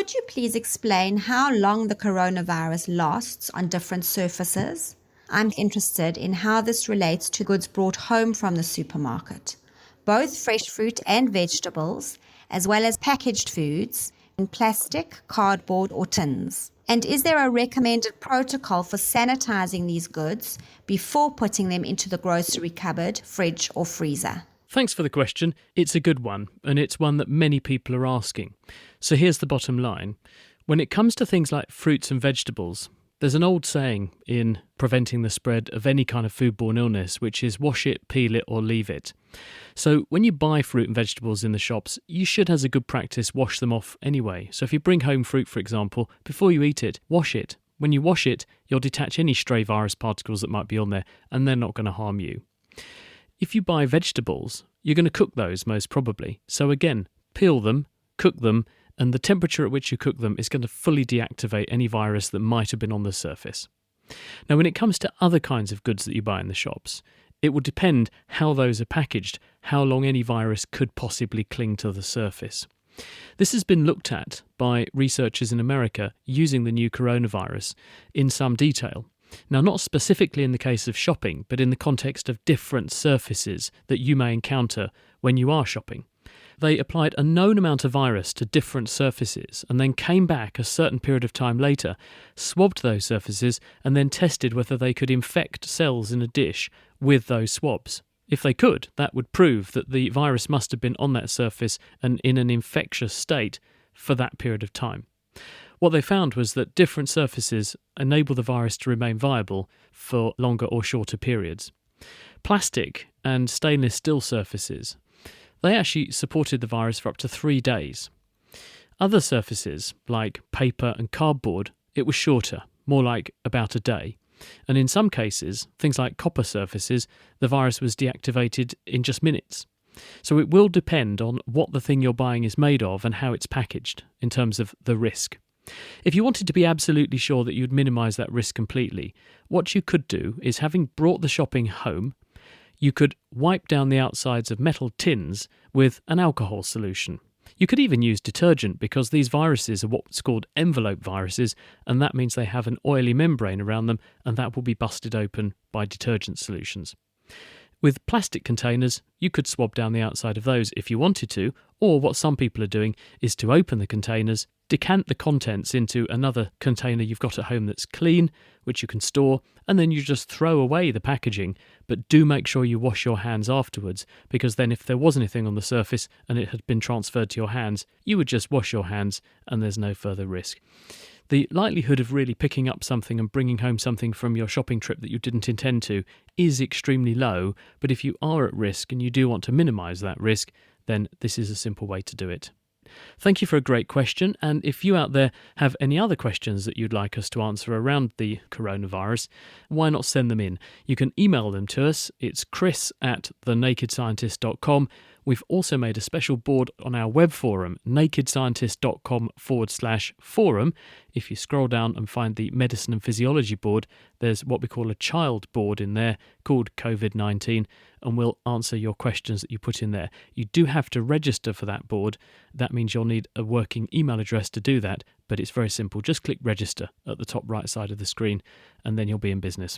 could you please explain how long the coronavirus lasts on different surfaces? I'm interested in how this relates to goods brought home from the supermarket, both fresh fruit and vegetables, as well as packaged foods in plastic, cardboard, or tins. And is there a recommended protocol for sanitizing these goods before putting them into the grocery cupboard, fridge, or freezer? Thanks for the question. It's a good one, and it's one that many people are asking. So here's the bottom line. When it comes to things like fruits and vegetables, there's an old saying in preventing the spread of any kind of foodborne illness, which is wash it, peel it, or leave it. So when you buy fruit and vegetables in the shops, you should, as a good practice, wash them off anyway. So if you bring home fruit, for example, before you eat it, wash it. When you wash it, you'll detach any stray virus particles that might be on there, and they're not going to harm you. If you buy vegetables, you're going to cook those most probably. So again, peel them, cook them, and the temperature at which you cook them is going to fully deactivate any virus that might have been on the surface. Now, when it comes to other kinds of goods that you buy in the shops, it will depend how those are packaged, how long any virus could possibly cling to the surface. This has been looked at by researchers in America using the new coronavirus in some detail. Now, not specifically in the case of shopping, but in the context of different surfaces that you may encounter when you are shopping. They applied a known amount of virus to different surfaces and then came back a certain period of time later, swabbed those surfaces, and then tested whether they could infect cells in a dish with those swabs. If they could, that would prove that the virus must have been on that surface and in an infectious state for that period of time. What they found was that different surfaces enable the virus to remain viable for longer or shorter periods. Plastic and stainless steel surfaces, they actually supported the virus for up to 3 days. Other surfaces, like paper and cardboard, it was shorter, more like about a day. And in some cases, things like copper surfaces, the virus was deactivated in just minutes. So it will depend on what the thing you're buying is made of and how it's packaged in terms of the risk. If you wanted to be absolutely sure that you'd minimise that risk completely, what you could do is, having brought the shopping home, you could wipe down the outsides of metal tins with an alcohol solution. You could even use detergent, because these viruses are what's called envelope viruses, and that means they have an oily membrane around them, and that will be busted open by detergent solutions. With plastic containers, you could swab down the outside of those if you wanted to, or what some people are doing is to open the containers, decant the contents into another container you've got at home that's clean, which you can store, and then you just throw away the packaging, but do make sure you wash your hands afterwards, because then if there was anything on the surface and it had been transferred to your hands, you would just wash your hands and there's no further risk. The likelihood of really picking up something and bringing home something from your shopping trip that you didn't intend to is extremely low, but if you are at risk and you do want to minimise that risk, then this is a simple way to do it. Thank you for a great question, and if you out there have any other questions that you'd like us to answer around the coronavirus, why not send them in? You can email them to us. It's chris@thenakedscientist.com. We've also made a special board on our web forum, nakedscientist.com/forum. If you scroll down and find the medicine and physiology board, there's what we call a child board in there called COVID-19, and we'll answer your questions that you put in there. You do have to register for that board. That means you'll need a working email address to do that, but it's very simple. Just click register at the top right side of the screen, and then you'll be in business.